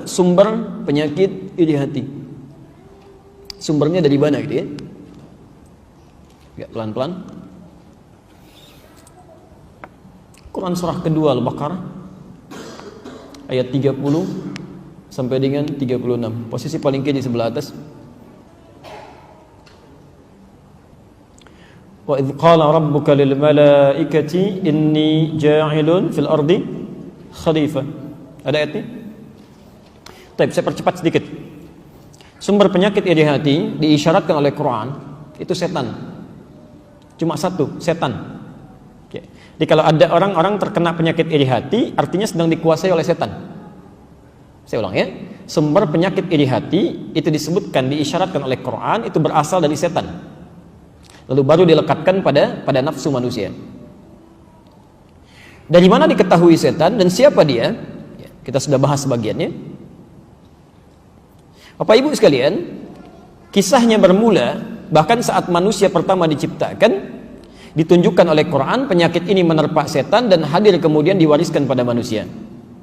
sumber penyakit iri hati. Sumbernya dari mana gitu ya? Ya, pelan-pelan. Quran surah kedua Al-Baqarah ayat 30 sampai dengan 36. Posisi paling kiri sebelah atas. Wa idz qala rabbuka lil malaikati inni ja'ilun fil ardi khalifah. Ada ayatnya? Baik, saya percepat sedikit. Sumber penyakit iri hati diisyaratkan oleh Quran itu setan. Cuma satu, setan. Oke. Jadi kalau ada orang-orang terkena penyakit iri hati, artinya sedang dikuasai oleh setan. Saya ulang ya. Sumber penyakit iri hati itu disebutkan, diisyaratkan oleh Quran itu berasal dari setan. Lalu baru dilekatkan pada nafsu manusia. Dari mana diketahui setan dan siapa dia? Ya, kita sudah bahas sebagiannya. Bapak Ibu sekalian, kisahnya bermula bahkan saat manusia pertama diciptakan, ditunjukkan oleh Quran penyakit ini menerpa setan dan hadir kemudian diwariskan pada manusia.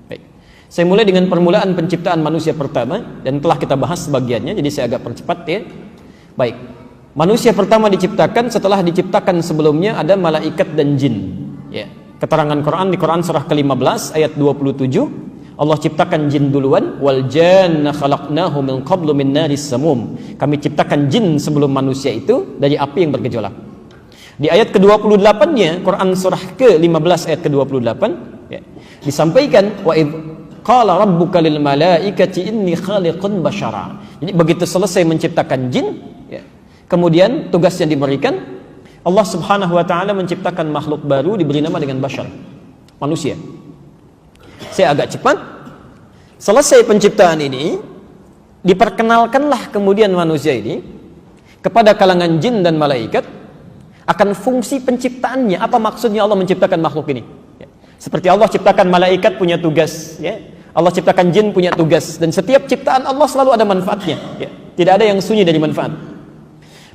Baik. Saya mulai dengan permulaan penciptaan manusia pertama dan telah kita bahas sebagiannya, jadi saya agak percepat ya. Baik. Manusia pertama diciptakan setelah diciptakan sebelumnya ada malaikat dan jin. Ya. Keterangan Quran di Quran surah ke-15 ayat 27. Allah ciptakan jin duluan, wal janna khalaqnahu min qablu min naris samum. Kami ciptakan jin sebelum manusia itu dari api yang bergejolak. Di ayat ke-28-nya Quran surah ke-15 ayat ke-28 ya, disampaikan wa idz qala rabbuka lil malaikati inni khaliqun basyara. Jadi begitu selesai menciptakan jin ya, kemudian tugasnya diberikan, Allah Subhanahu wa taala menciptakan makhluk baru diberi nama dengan basyar, manusia. Saya agak cepat. Selesai penciptaan ini, diperkenalkanlah kemudian manusia ini kepada kalangan jin dan malaikat akan fungsi penciptaannya. Apa maksudnya Allah menciptakan makhluk ini? Ya. Seperti Allah ciptakan malaikat punya tugas, ya. Allah ciptakan jin punya tugas, dan setiap ciptaan Allah selalu ada manfaatnya. Ya. Tidak ada yang sunyi dari manfaat.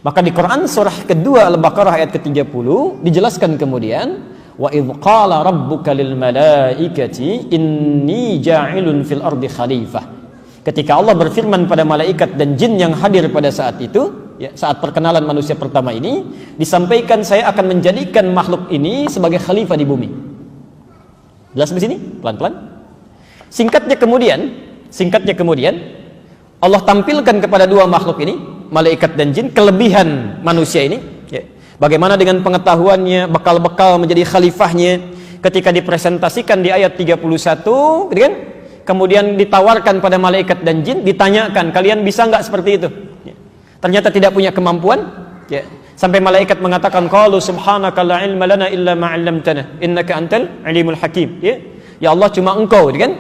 Maka di Quran surah kedua Al-Baqarah ayat ke-30 dijelaskan kemudian, wa idz qala rabbuka lil malaikati inni ja'ilun fil ardi khalifah. Ketika Allah berfirman pada malaikat dan jin yang hadir pada saat itu, ya, saat perkenalan manusia pertama ini, disampaikan saya akan menjadikan makhluk ini sebagai khalifah di bumi. Jelas di sini? Pelan-pelan. Singkatnya kemudian Allah tampilkan kepada dua makhluk ini, malaikat dan jin, kelebihan manusia ini. Ya. Bagaimana dengan pengetahuannya, bekal-bekal menjadi khalifahnya ketika dipresentasikan di ayat 31, gitu kan? Kemudian ditawarkan pada malaikat dan jin, ditanyakan, kalian bisa nggak seperti itu? Ya. Ternyata tidak punya kemampuan, ya. Sampai malaikat mengatakan, qalu subhanaka la ilma lana illa ma 'allamtana innaka antal alimul hakim. Ya Allah, cuma engkau, gitu kan,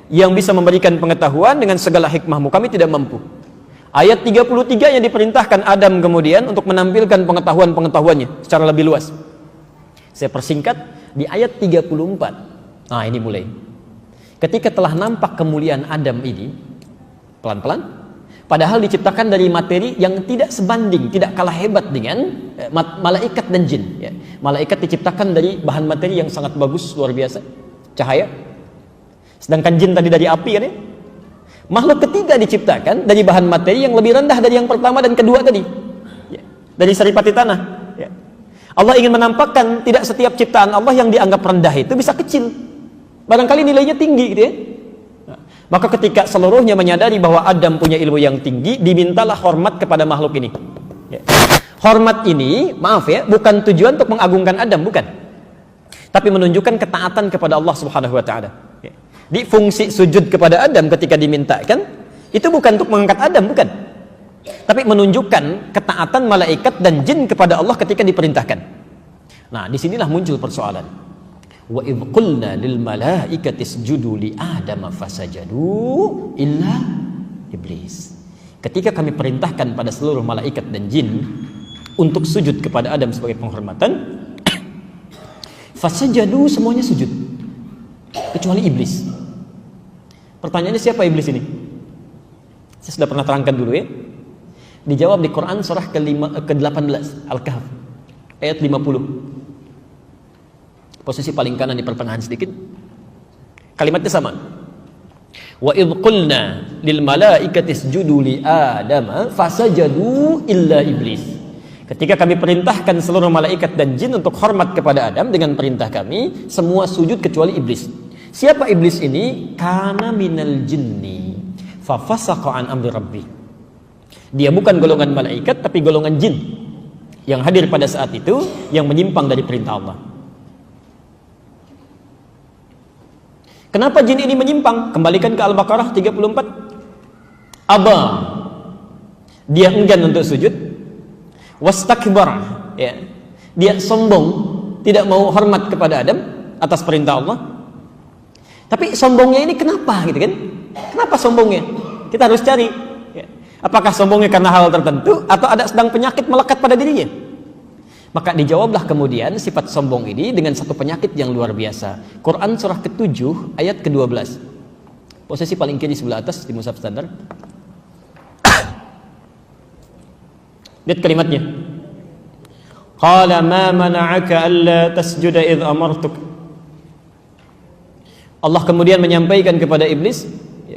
yang bisa memberikan pengetahuan dengan segala hikmahmu, kami tidak mampu. Ayat 33 yang diperintahkan Adam kemudian untuk menampilkan pengetahuan-pengetahuannya secara lebih luas. Saya persingkat di ayat 34. Nah, ini mulai. Ketika telah nampak kemuliaan Adam ini, pelan-pelan, padahal diciptakan dari materi yang tidak sebanding, tidak kalah hebat dengan malaikat dan jin. Ya. Malaikat diciptakan dari bahan materi yang sangat bagus, luar biasa, cahaya. Sedangkan jin tadi dari api kan ya. Makhluk ketiga diciptakan dari bahan materi yang lebih rendah dari yang pertama dan kedua tadi, ya, dari saripati tanah. Ya. Allah ingin menampakkan tidak setiap ciptaan Allah yang dianggap rendah itu bisa kecil. Barangkali nilainya tinggi gitu ya. Nah, maka ketika seluruhnya menyadari bahwa Adam punya ilmu yang tinggi, dimintalah hormat kepada makhluk ini. Ya. Hormat ini, maaf ya, bukan tujuan untuk mengagungkan Adam, bukan. Tapi menunjukkan ketaatan kepada Allah Subhanahu wa taala. Ya. Di fungsi sujud kepada Adam ketika dimintakan, itu bukan untuk mengangkat Adam, bukan. Tapi menunjukkan ketaatan malaikat dan jin kepada Allah ketika diperintahkan. Nah, disinilah muncul persoalan. Wa idz qulna lil malaikati isjudu li Adam fasajadu illa iblis. Ketika kami perintahkan pada seluruh malaikat dan jin untuk sujud kepada Adam sebagai penghormatan, fasajadu, semuanya sujud kecuali iblis. Pertanyaannya, siapa iblis ini? Saya sudah pernah terangkan dulu ya. Dijawab di Quran surah ke-18 Al-Kahf ayat 50. Posisi paling kanan di pertengahan sedikit. Kalimatnya sama. Wa idh qulna lil malaikati isjudu li Adama fasajadu illa iblis. Ketika kami perintahkan seluruh malaikat dan jin untuk hormat kepada Adam dengan perintah kami, semua sujud kecuali iblis. Siapa iblis ini? Kana minal jinni fa fasaqa an amri rabbi. Dia bukan golongan malaikat tapi golongan jin yang hadir pada saat itu, yang menyimpang dari perintah Allah. Kenapa jin ini menyimpang? Kembalikan ke Al-Baqarah 34. Aba, dia enggan untuk sujud. Wastakbar, ya, dia sombong, tidak mau hormat kepada Adam atas perintah Allah. Tapi sombongnya ini kenapa gitu kan? Kenapa sombongnya? Kita harus cari, ya. Apakah sombongnya karena hal tertentu atau ada sedang penyakit melekat pada dirinya? Maka dijawablah kemudian sifat sombong ini dengan satu penyakit yang luar biasa. Quran surah ke-7 ayat ke-12. Posisi paling kiri sebelah atas di mushaf standar. Lihat kalimatnya. Qala ma mana'aka alla tasjuda idh amartuk. Allah kemudian menyampaikan kepada iblis,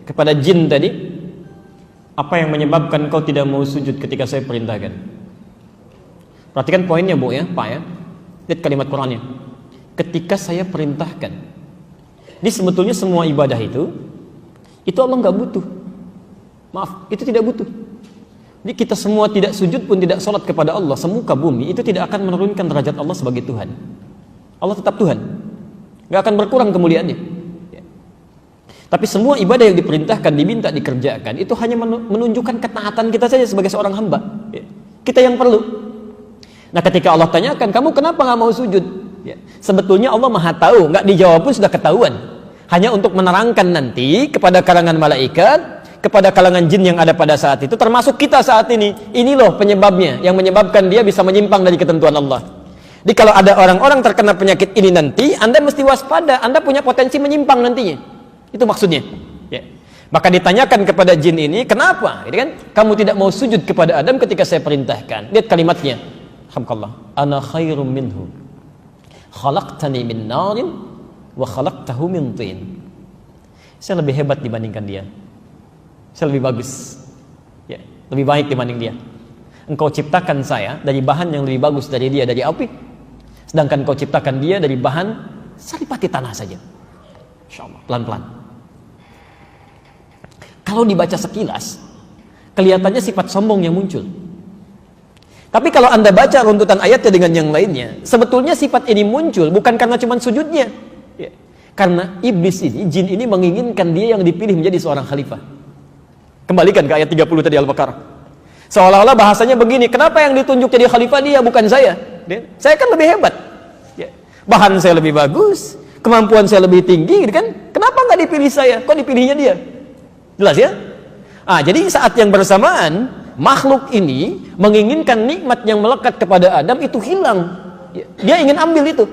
kepada jin tadi, apa yang menyebabkan kau tidak mau sujud ketika saya perintahkan? Perhatikan poinnya Bu ya, Pak ya. Lihat kalimat Qurannya. Ketika saya perintahkan. Ini sebetulnya semua ibadah itu Allah nggak butuh. Maaf, itu tidak butuh. Jadi kita semua tidak sujud pun tidak sholat kepada Allah semuka bumi, itu tidak akan menurunkan derajat Allah sebagai Tuhan. Allah tetap Tuhan, nggak akan berkurang kemuliaannya. Ya. Tapi semua ibadah yang diperintahkan, diminta, dikerjakan, itu hanya menunjukkan ketaatan kita saja sebagai seorang hamba. Ya. Kita yang perlu. Nah ketika Allah tanyakan, kamu kenapa nggak mau sujud? Ya. Sebetulnya Allah maha tahu, nggak dijawab pun sudah ketahuan. Hanya untuk menerangkan nanti kepada kalangan malaikat, kepada kalangan jin yang ada pada saat itu, termasuk kita saat ini. Ini loh penyebabnya, yang menyebabkan dia bisa menyimpang dari ketentuan Allah. Jadi kalau ada orang-orang terkena penyakit ini nanti, Anda mesti waspada, Anda punya potensi menyimpang nantinya. Itu maksudnya. Ya. Maka ditanyakan kepada jin ini, kenapa? Gitu kan? Kamu tidak mau sujud kepada Adam ketika saya perintahkan. Lihat kalimatnya. Alhamdulillah, ana khairum minhu khalaqtani min narin wa khalaqtahu min tin. Saya lebih hebat dibandingkan dia, saya lebih bagus, ya, lebih baik dibanding dia. Engkau ciptakan saya dari bahan yang lebih bagus dari dia, dari api, sedangkan kau ciptakan dia dari bahan saripati tanah saja. Insya Allah, pelan-pelan. Kalau dibaca sekilas kelihatannya sifat sombong yang muncul. Tapi kalau Anda baca runtutan ayatnya dengan yang lainnya, sebetulnya sifat ini muncul bukan karena cuma sujudnya. Ya. Karena iblis ini, jin ini menginginkan dia yang dipilih menjadi seorang khalifah. Kembalikan ke ayat 30 tadi Al-Baqarah. Seolah-olah bahasanya begini, kenapa yang ditunjuk jadi khalifah dia bukan saya? Saya kan lebih hebat. Ya. Bahan saya lebih bagus, kemampuan saya lebih tinggi, gitu kan? Kenapa nggak dipilih saya? Kok dipilihnya dia? Jelas ya? Jadi saat yang bersamaan, makhluk ini menginginkan nikmat yang melekat kepada Adam itu hilang. Dia ingin ambil itu.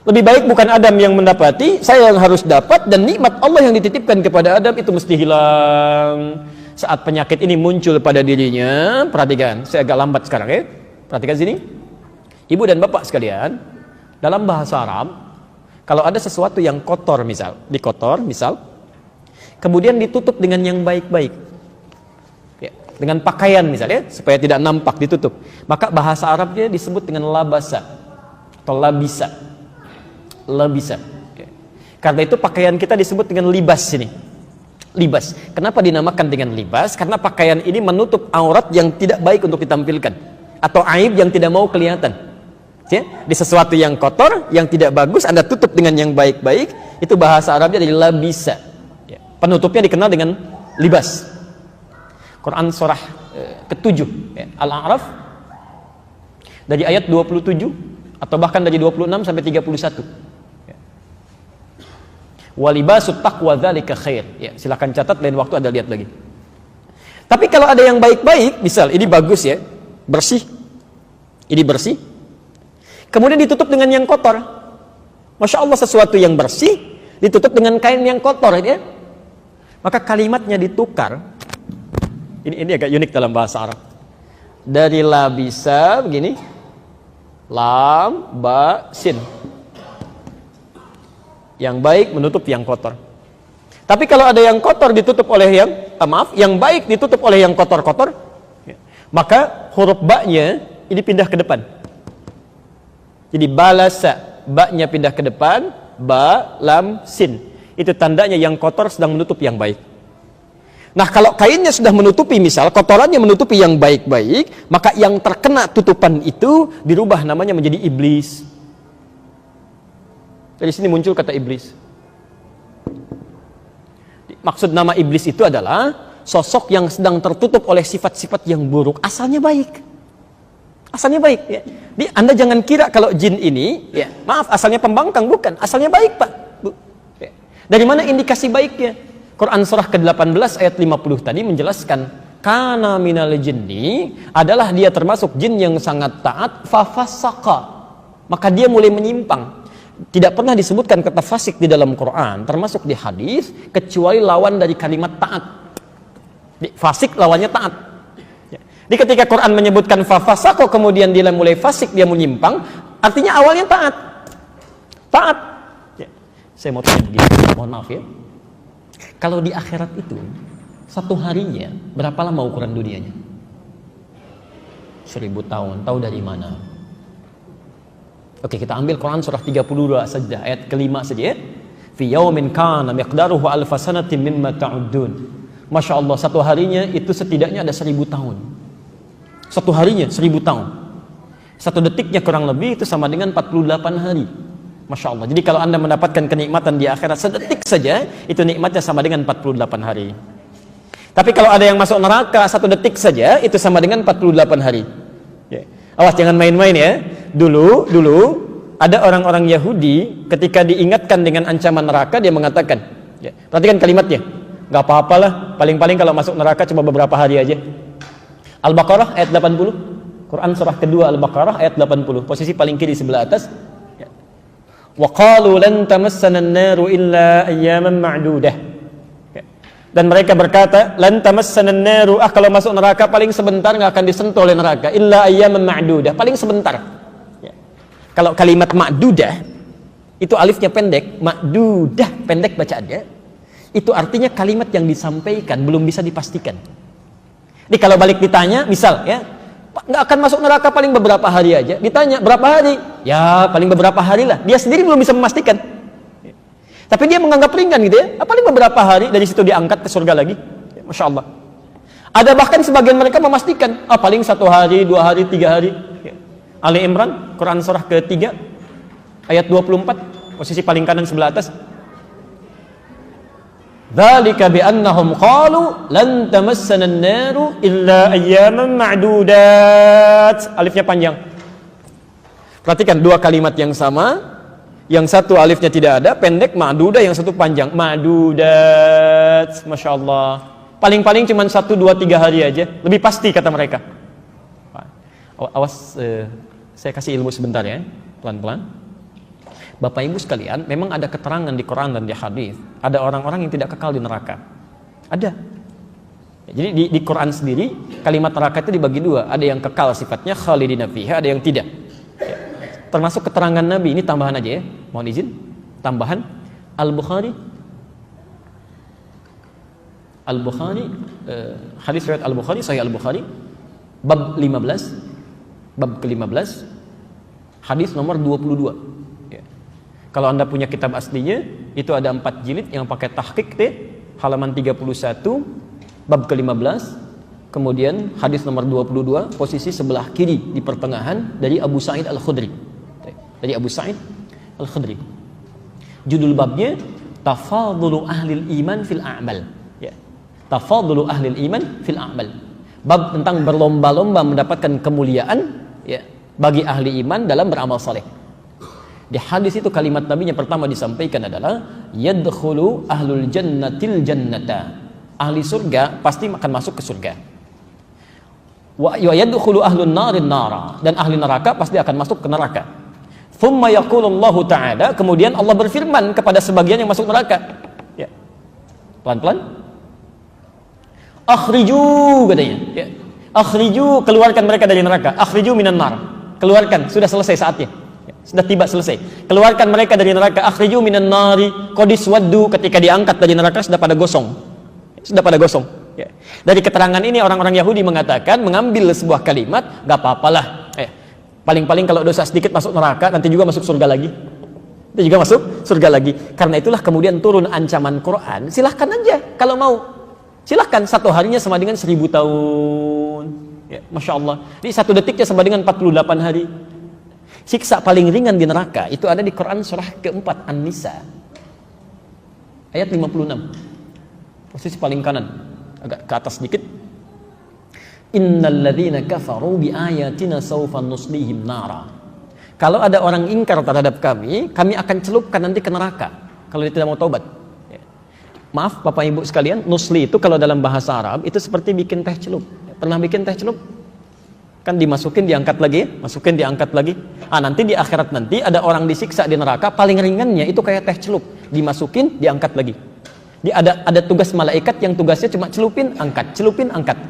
Lebih baik bukan Adam yang mendapati, saya yang harus dapat, dan nikmat Allah yang dititipkan kepada Adam itu mesti hilang. Saat penyakit ini muncul pada dirinya, perhatikan, saya agak lambat sekarang ya. Perhatikan sini. Ibu dan bapak sekalian, dalam bahasa Arab, kalau ada sesuatu yang kotor misal, kemudian ditutup dengan yang baik-baik. Dengan pakaian misalnya, supaya tidak nampak, ditutup. Maka bahasa Arabnya disebut dengan labasa atau labisa. Labisa. Karena itu pakaian kita disebut dengan libas ini. Libas. Kenapa dinamakan dengan libas? Karena pakaian ini menutup aurat yang tidak baik untuk ditampilkan, atau aib yang tidak mau kelihatan. Ya? Di sesuatu yang kotor, yang tidak bagus, Anda tutup dengan yang baik-baik. Itu bahasa Arabnya dari labisa. Penutupnya dikenal dengan libas. Quran surah ke-7 Al-A'raf dari ayat 27 atau bahkan dari 26 sampai 31. Walibasut taqwa dzalika khair. Ya, silakan catat, lain waktu Anda lihat lagi. Tapi kalau ada yang baik-baik, misal ini bagus ya, bersih. Ini bersih. Kemudian ditutup dengan yang kotor. Masya Allah, sesuatu yang bersih ditutup dengan kain yang kotor ya. Maka kalimatnya ditukar. Ini agak unik dalam bahasa Arab. Dari labisa begini, lam, ba, sin. Yang baik menutup yang kotor. Tapi kalau ada yang kotor ditutup oleh yang baik ditutup oleh yang kotor-kotor, maka huruf ba-nya ini pindah ke depan. Jadi balasa, ba-nya pindah ke depan, ba, lam, sin. Itu tandanya yang kotor sedang menutup yang baik. Nah, kalau kainnya sudah menutupi, misal kotorannya menutupi yang baik-baik, maka yang terkena tutupan itu dirubah namanya menjadi iblis. Dari sini muncul kata iblis. Maksud nama iblis itu adalah sosok yang sedang tertutup oleh sifat-sifat yang buruk, asalnya baik. Asalnya baik, ya. Jadi Anda jangan kira kalau jin ini, ya, maaf, asalnya pembangkang, bukan, asalnya baik, Pak. Bu. Ya. Dari mana indikasi baiknya? Quran surah ke-18 ayat 50 tadi menjelaskan, kana minal jinni adalah dia termasuk jin yang sangat taat, fafasaqa, maka dia mulai menyimpang. Tidak pernah disebutkan kata fasik di dalam Quran, termasuk di hadis, kecuali lawan dari kalimat taat. Fasik lawannya taat. Jadi ketika Quran menyebutkan fafasaqo, kemudian dia mulai fasik, dia menyimpang, artinya awalnya taat. Taat. Ya. Saya mau tanya begini, mohon maaf ya. Kalau di akhirat itu, satu harinya berapa lama ukuran dunianya? 1000 tahun. Tahu dari mana? Oke, kita ambil Quran surah 32 saja, ayat kelima saja ya. Fi yaumin kana miqdaruhu alfa sanatin mimma ta'uddun. Masya Allah, satu harinya itu setidaknya ada 1000 tahun. Satu harinya 1000 tahun. Satu detiknya kurang lebih itu sama dengan 48 hari. Masya Allah. Jadi kalau Anda mendapatkan kenikmatan di akhirat sedetik saja, itu nikmatnya sama dengan 48 hari. Tapi kalau ada yang masuk neraka satu detik saja, itu sama dengan 48 hari. Ya. Awas jangan main-main ya. Dulu ada orang-orang Yahudi ketika diingatkan dengan ancaman neraka, dia mengatakan, ya, perhatikan kalimatnya, nggak apa-apalah, paling-paling kalau masuk neraka cuma beberapa hari aja. Al-Baqarah ayat 80, Quran surah kedua Al-Baqarah ayat 80, posisi paling kiri sebelah atas. Ya. Wa qalu lan tamassana an-naru illa ayyaman ma'dudah. Ya. Dan mereka berkata, lan tamassana an-naru, kalau masuk neraka paling sebentar, nggak akan disentuh oleh neraka, illa ayyaman ma'dudah, paling sebentar. Kalau kalimat ma'dudah itu alifnya pendek, ma'dudah pendek bacaannya, itu artinya kalimat yang disampaikan belum bisa dipastikan. Jadi kalau balik ditanya, misal ya, nggak akan masuk neraka paling beberapa hari aja, ditanya berapa hari, ya paling beberapa hari lah, dia sendiri belum bisa memastikan. Tapi dia menganggap ringan gitu ya, paling beberapa hari, dari situ diangkat ke surga lagi. Ya, Masya Allah. Ada bahkan sebagian mereka memastikan, paling 1 hari, 2 hari, 3 hari. Ya. Ali Imran, Quran surah ke-3 ayat 24, posisi paling kanan sebelah atas. Dzalika bi annahum qalu lan tamassana an-naru illa ayyaman ma'dudat. Alifnya panjang. Perhatikan dua kalimat yang sama, yang satu alifnya tidak ada, pendek, ma'dudah, yang satu panjang, ma'dudat. Masya Allah. Paling-paling cuma 1, 2, 3 hari aja, lebih pasti kata mereka. Awas, saya kasih ilmu sebentar ya, pelan-pelan. Bapak Ibu sekalian, memang ada keterangan di Quran dan di hadis, ada orang-orang yang tidak kekal di neraka. Ada. Jadi di Quran sendiri, kalimat neraka itu dibagi dua. Ada yang kekal sifatnya, khalidina fiha, ada yang tidak. Ya. Termasuk keterangan Nabi, ini tambahan aja ya, mohon izin. Tambahan, Al-Bukhari, hadis riwayat Al-Bukhari, Sahih Al-Bukhari, bab 15, bab ke-15, hadis nomor 22. Ya. Kalau Anda punya kitab aslinya, itu ada 4 jilid yang pakai tahqiq, halaman 31, bab ke-15, kemudian hadis nomor 22, posisi sebelah kiri di pertengahan dari Abu Sa'id Al-Khudri. Dari Abu Sa'id Al-Khudri. Judul babnya Tafadhulu Ahlil Iman fil A'mal. Ya. Tafadhulu Ahlil Iman fil A'mal. Bab tentang berlomba-lomba mendapatkan kemuliaan ya, bagi ahli iman dalam beramal saleh. Di hadis itu kalimat Nabi yang pertama disampaikan adalah yadkhulu ahlul jannatil jannata. Ahli surga pasti akan masuk ke surga. Wa yadkhulu ahlun narin nara, dan ahli neraka pasti akan masuk ke neraka. Thumma yaqulullahu ta'ala, kemudian Allah berfirman kepada sebagian yang masuk neraka. Ya. Pelan-pelan. Akhriju katanya. Ya. Akhriju, keluarkan mereka dari neraka. Akhriju minan nar. Keluarkan, sudah selesai saatnya. Ya. Sudah tiba, selesai. Keluarkan mereka dari neraka. Akhriju minan nari qad iswaddu, ketika diangkat dari neraka sudah pada gosong. Sudah pada gosong. Ya. Dari keterangan ini orang-orang Yahudi mengatakan, mengambil sebuah kalimat, gak apa-apalah. Paling-paling kalau dosa sedikit masuk neraka, nanti juga masuk surga lagi. Itu juga masuk surga lagi. Karena itulah kemudian turun ancaman Quran. Silahkan aja kalau mau. Silahkan, satu harinya sama dengan 1000 tahun. Ya, Masya Allah. Jadi satu detiknya sama dengan 48 hari. Siksa paling ringan di neraka itu ada di Quran surah keempat An-Nisa ayat 56, posisi paling kanan, agak ke atas sedikit. Innal ladzina kafaru bi ayatina sawfa nuslihim nara. Kalau ada orang ingkar terhadap kami akan celupkan nanti ke neraka kalau dia tidak mau taubat. Ya. Maaf Bapak Ibu sekalian, nusli itu kalau dalam bahasa Arab itu seperti bikin teh celup. Pernah bikin teh celup? Kan dimasukin, diangkat lagi, masukin, diangkat lagi. Nanti di akhirat nanti ada orang disiksa di neraka, paling ringannya itu kayak teh celup, dimasukin, diangkat lagi. Ada tugas malaikat yang tugasnya cuma celupin, angkat.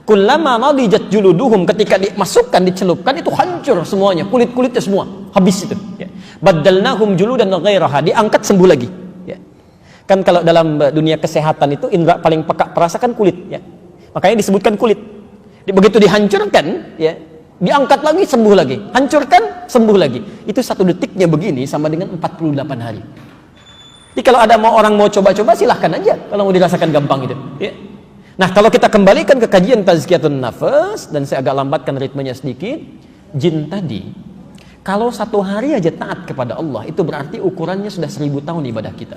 Kullama madijat juluduhum, ketika dimasukkan, dicelupkan itu hancur semuanya, kulit-kulitnya semua habis itu. Ya. Baddalnahum juludan ghairaha, diangkat sembuh lagi. Ya. Kan kalau dalam dunia kesehatan itu indra paling peka perasa kan kulit. Ya. Makanya disebutkan kulit. Begitu dihancurkan, ya, diangkat lagi, sembuh lagi, hancurkan, sembuh lagi. Itu satu detiknya begini sama dengan 48 hari. Jadi kalau ada orang mau coba-coba silahkan aja, kalau mau dirasakan gampang itu. Ya. Nah kalau kita kembalikan ke kajian tazkiyatun nafas, dan saya agak lambatkan ritmenya sedikit, jin tadi, kalau satu hari aja taat kepada Allah, itu berarti ukurannya sudah 1000 tahun ibadah kita.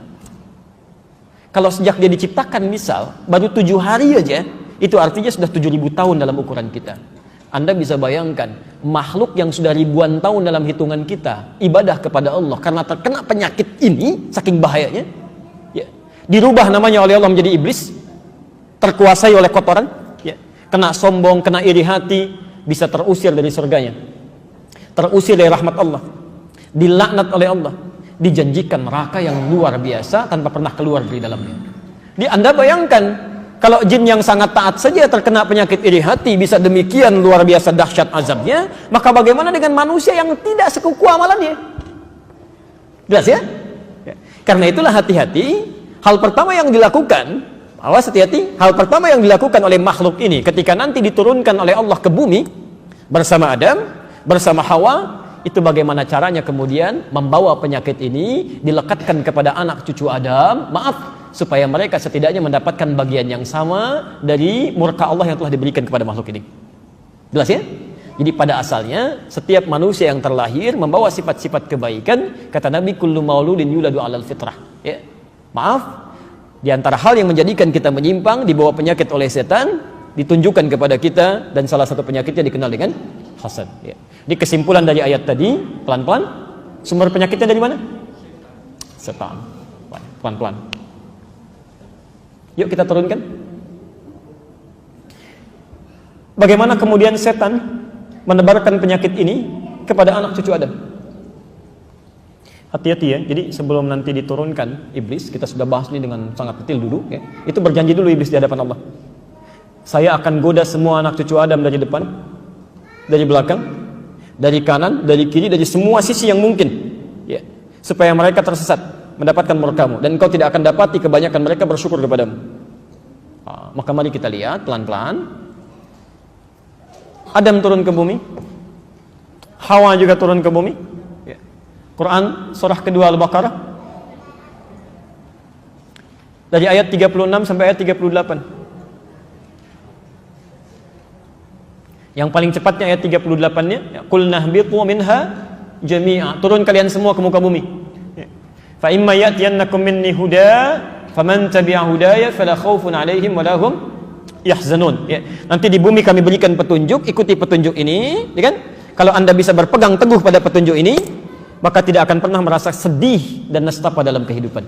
Kalau sejak dia diciptakan misal, baru 7 hari aja, itu artinya sudah 7000 tahun dalam ukuran kita. Anda bisa bayangkan, makhluk yang sudah ribuan tahun dalam hitungan kita ibadah kepada Allah karena terkena penyakit ini, saking bahayanya, ya, dirubah namanya oleh Allah menjadi iblis, terkuasai oleh kotoran, ya, kena sombong, kena iri hati, bisa terusir dari surganya, terusir dari rahmat Allah, dilaknat oleh Allah, dijanjikan neraka yang luar biasa tanpa pernah keluar dari dalamnya. Di Anda bayangkan, kalau jin yang sangat taat saja terkena penyakit iri hati bisa demikian luar biasa dahsyat azabnya, maka bagaimana dengan manusia yang tidak sekuku amalannya? Jelas ya? Karena itulah hati-hati. Hal pertama yang dilakukan, awas hati-hati, hal pertama yang dilakukan oleh makhluk ini ketika nanti diturunkan oleh Allah ke bumi bersama Adam, bersama Hawa, itu bagaimana caranya kemudian membawa penyakit ini dilekatkan kepada anak cucu Adam, supaya mereka setidaknya mendapatkan bagian yang sama dari murka Allah yang telah diberikan kepada makhluk ini. Jelas ya? Jadi pada asalnya setiap manusia yang terlahir membawa sifat-sifat kebaikan. Kata Nabi, kullu mauludin yuladu alal fitrah. Ya. Maaf, di antara hal yang menjadikan kita menyimpang, dibawa penyakit oleh setan, ditunjukkan kepada kita, dan salah satu penyakitnya dikenal dengan hasad. Ya. Di kesimpulan dari ayat tadi, pelan-pelan, sumber penyakitnya dari mana? Setan. Pelan-pelan. Yuk kita turunkan. Bagaimana kemudian setan menebarkan penyakit ini kepada anak cucu Adam? Hati-hati ya. Jadi sebelum nanti diturunkan iblis, kita sudah bahas ini dengan sangat detail dulu. Ya. Itu berjanji dulu iblis di hadapan Allah. Saya akan goda semua anak cucu Adam dari depan, dari belakang, dari kanan, dari kiri, dari semua sisi yang mungkin, ya, supaya mereka tersesat, mendapatkan murkamu, dan engkau tidak akan dapati kebanyakan mereka bersyukur kepadamu. Maka mari kita lihat pelan-pelan. Adam turun ke bumi, Hawa juga turun ke bumi. Ya. Quran surah kedua Al-Baqarah dari ayat 36 sampai ayat 38. Yang paling cepatnya ayat 38-nya, qul nahbitu minha jami'a, turun kalian semua ke muka bumi. Fa imma ya'tiyannakum minni huda faman tabi'a hudaya fala khaufun 'alaihim wa la hum yahzanun. Ya. Nanti di bumi kami berikan petunjuk, ikuti petunjuk ini, ya kan? Kalau Anda bisa berpegang teguh pada petunjuk ini, maka tidak akan pernah merasa sedih dan nestapa dalam kehidupan.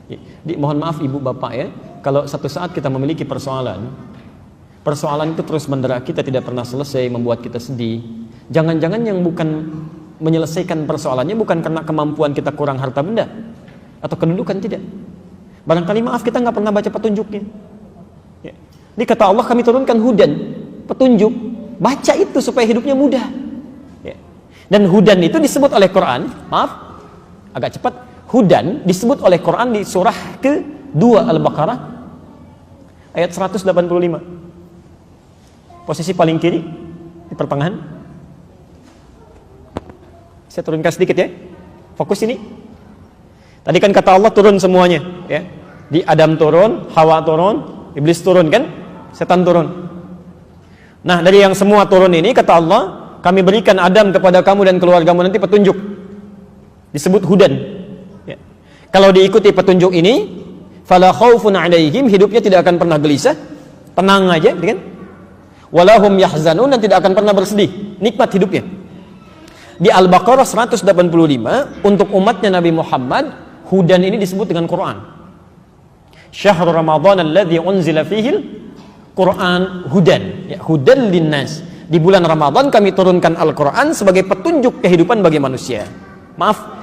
Ya. Mohon maaf Ibu Bapak ya, kalau satu saat kita memiliki persoalan itu terus mendera kita, tidak pernah selesai, membuat kita sedih. Jangan-jangan yang bukan menyelesaikan persoalannya bukan karena kemampuan kita kurang harta benda atau kedudukan, tidak. Barangkali maaf kita nggak pernah baca petunjuknya. Ya. Ini kata Allah, kami turunkan hudan, petunjuk, baca itu supaya hidupnya mudah. Ya. Dan hudan itu disebut oleh Quran, maaf, agak cepat. Hudan disebut oleh Quran di surah ke-2 Al-Baqarah ayat 185. Posisi paling kiri di pertengahan. Saya turunkan sedikit ya. Fokus ini. Tadi kan kata Allah turun semuanya, ya. Di Adam turun, Hawa turun, Iblis turun kan? Setan turun. Nah, dari yang semua turun ini kata Allah, kami berikan Adam kepada kamu dan keluargamu nanti petunjuk. Disebut hudan. Ya. Kalau diikuti petunjuk ini, fala khaufun 'alaihim, hidupnya tidak akan pernah gelisah, tenang aja, kan? Walahum yahzanun, dan tidak akan pernah bersedih, nikmat hidupnya. Di Al-Baqarah 185 untuk umatnya Nabi Muhammad, hudan ini disebut dengan Quran. Syahrul Ramadan alladzi unzila fihil Quran hudan, ya, hudan linnas. Di bulan Ramadan kami turunkan Al-Quran sebagai petunjuk kehidupan bagi manusia. Maaf,